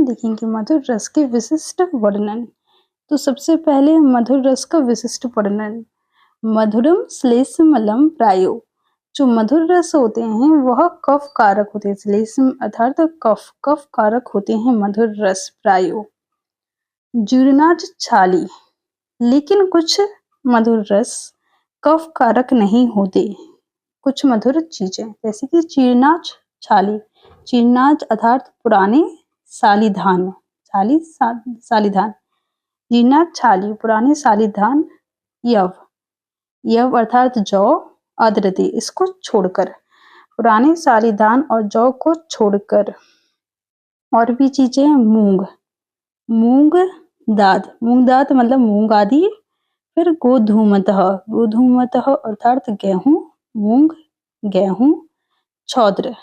हम देखेंगे मधुर रस के विशिष्ट वर्णन। तो सबसे पहले मधुर रस का विशिष्ट वर्णन। मधुरम श्लेष्मलम प्रायो। जो मधुर रस होते हैं वह कफ कारक होते हैं। श्लेष्म अर्थात कफ कारक होते हैं मधुर रस प्रायो। जीर्णाच छाली। लेकिन कुछ मधुर रस कफ कारक नहीं होते। कुछ मधुर चीजें जैसे कि चीरनाच छाली। चीरनाच अर्थात पुराने सालीधान। सालीधान। जीर्णाच छाली पुराने सालीधान। यव अर्थात जौ। आद्रति इसको छोड़कर। पुराने सालीधान और जौ को छोड़कर। और भी चीजें मूंग दात मतलब मूंग आदि। फिर गोधूमतः अर्थात गेहूं। मूंग गेहूं। छौद्र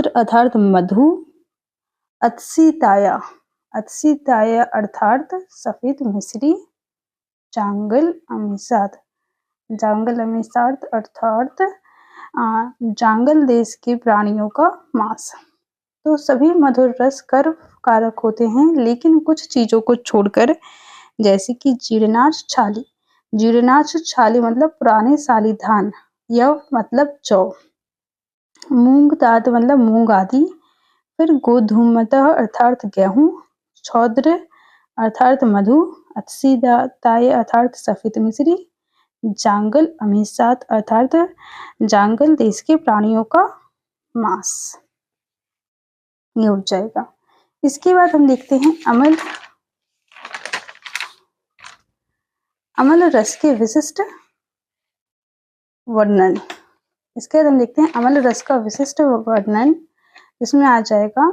अर्थात मधु। अत्सिताया अर्थात सफेद मिश्री। जांगल अमीसात अर्थात जांगल देश के प्राणियों का मांस। तो सभी मधुर रस कफ कारक होते हैं लेकिन कुछ चीजों को छोड़कर, जैसे कि जीर्णाच छाली मतलब पुराने सालीधान। यव मतलब जौ। मूंग दात मतलब मूंग आदि। फिर गोधूमतः अर्थात गेहूं। छौद्र अर्थात मधु। अत्सिताय अर्थात सफेद मिश्री। जांगल अमीसात अर्थात जांगल देश के प्राणियों का मांस। ये हो जाएगा। इसके बाद हम देखते हैं अम्ल रस के विशिष्ट वर्णन। इसके बाद हम देखते हैं अम्ल रस का विशिष्ट वर्णन। इसमें आ जाएगा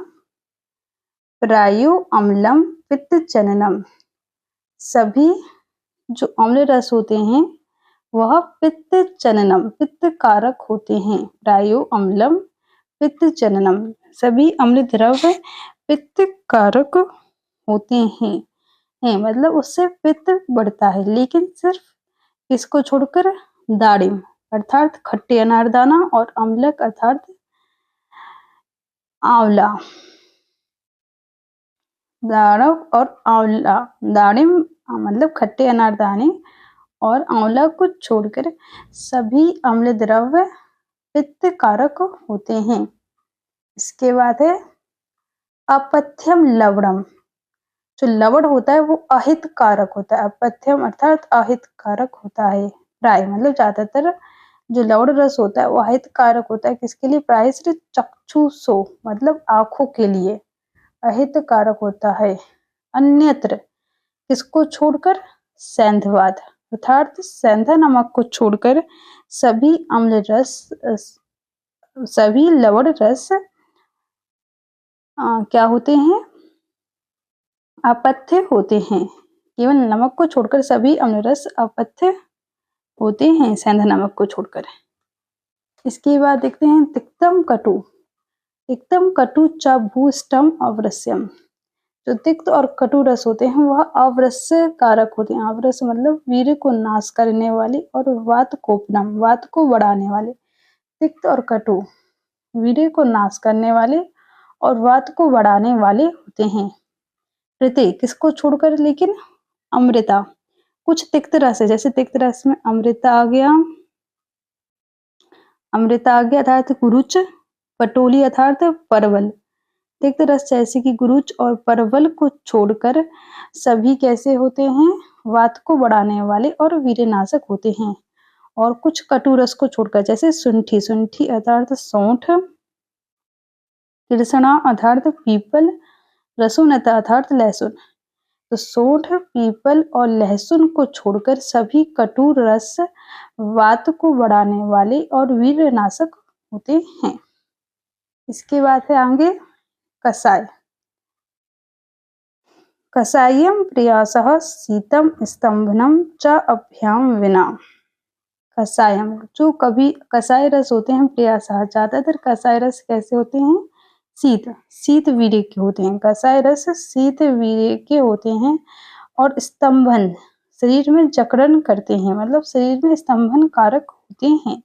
प्रायो अम्लम पित्त जननम। सभी जो अम्ल रस होते हैं वह पित्त कारक होते हैं। प्रायो अम्लम पित्त जननम। सभी अम्ल द्रव्य पित्त कारक होते हैं। मतलब उससे पित्त बढ़ता है। लेकिन सिर्फ इसको छोड़कर दाड़िम अर्थात खट्टे अनारदाना और अम्लक अर्थात आंवला। दाड़िम मतलब खट्टे अनारदाने और आंवला को छोड़कर सभी अम्ल द्रव्य पित्त कारक होते हैं। इसके बाद है अपथ्यम लवणम। जो लवण होता है वो अहित कारक होता है। अपथ्यम अर्थात अहित कारक होता है। प्राय मतलब ज्यादातर जो लवण रस होता है वो अहित कारक होता है। किसके लिए? प्राय सिर्फ चक्षुषो मतलब आंखों के लिए अहित कारक होता है। अन्यत्र किसको छोड़कर? सैंधवाद अर्थात सैंधा नमक को छोड़कर सभी लवण रस क्या होते हैं? अपथ्य होते हैं। केवल नमक को छोड़कर सभी अम्ल रस अपथ्य होते हैं, सैंधा नमक को छोड़कर। इसके बाद देखते हैं तिक्तम कटु च भूष्टम अवरस्यम। जो तिक्त और कटु रस होते हैं वह अवरस्य कारक होते हैं। अवरस मतलब वीर्य को नाश करने वाले और वात को बढ़ाने वाले। तिक्त और कटु वीर्य को नाश करने वाले और वात को बढ़ाने वाले होते हैं। प्रति किसको छोड़कर? लेकिन अमृता। कुछ तिक्त रस है, जैसे तिक्त रस में अमृता आ गया अर्थात गुरुच। पटोली अर्थात परवल। तिक्त रस जैसे कि गुरुच और परवल को छोड़कर सभी कैसे होते हैं? वात को बढ़ाने वाले और वीर्यनाशक होते हैं। और कुछ कटु रस को छोड़कर जैसे शुंठी अर्थात सौंठ। कृष्णा अर्थात पीपल। रसुनता अर्थात लहसुन। तो सौंठ, पीपल और लहसुन को छोड़कर सभी कटु रस वात को बढ़ाने वाले और वीर्यनाशक होते हैं। इसके बाद है आगे कषाय। कषायम प्रयासः शीतम स्तंभनम च अभ्याम विना। कषायम जो कभी कषाय रस होते हैं प्रयासः ज्यादातर कषाय रस कैसे होते हैं? शीत वीर्य के होते हैं। कषाय रस शीत वीर्य के होते हैं और स्तंभन शरीर में जकड़न करते हैं, मतलब शरीर में स्तंभन कारक होते हैं।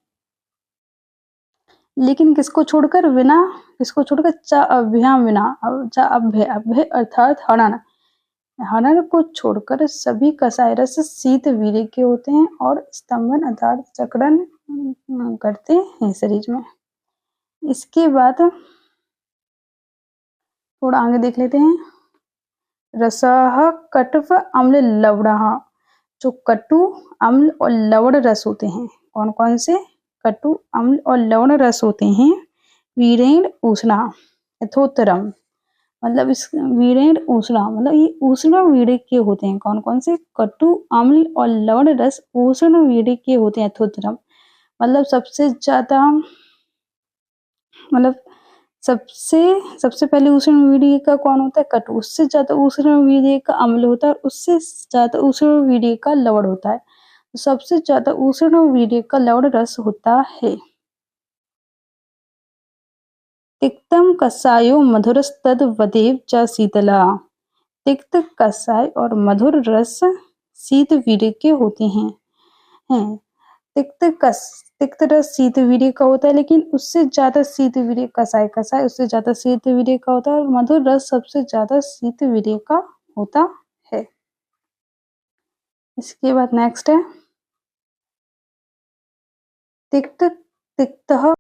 लेकिन किसको छोड़कर? विना किसको छोड़कर? च अभ्याम विना। च अभ्य अभ्य अर्थात हनन। हनन को छोड़कर सभी कसाय रस शीत वीर्य के होते हैं और स्तंभन अर्थात चक्रण करते हैं शरीर में। इसके बाद थोड़ा आगे देख लेते हैं। रसः कटव अम्ल लवणः। जो कटु अम्ल और लवण रस होते हैं, कौन कौन से? कटु अम्ल और लवण रस होते हैं। वीरेण उष्णा यथोत्तरम। मतलब इस वीरेण उष्णा मतलब ये उष्ण वीर्य के होते हैं। कौन कौन से? कटु अम्ल और लवण रस उष्ण वीर्य के होते हैं यथोत्तरम। मतलब सबसे ज्यादा, मतलब सबसे पहले उष्ण वीर्य का कौन होता है? कटु। उससे ज्यादा उष्ण वीर्य का अम्ल होता है और उससे ज्यादा उष्ण वीर्य का लवण होता है। तो सबसे ज्यादा उष्ण वीर्य का लवण रस होता है। तिक्तम कषायो मधुरस्तद वदेव च शीतला। तिक्त कषाय और मधुर रस शीत वीर्य के होते हैं। तिक्त रस शीत वीर्य का होता है, लेकिन उससे ज्यादा शीत वीर्य कषाय उससे ज्यादा शीत वीर्य का होता है और मधुर रस सबसे ज्यादा शीत वीर्य का होता है। इसके बाद नेक्स्ट है तिक्त तिक्तः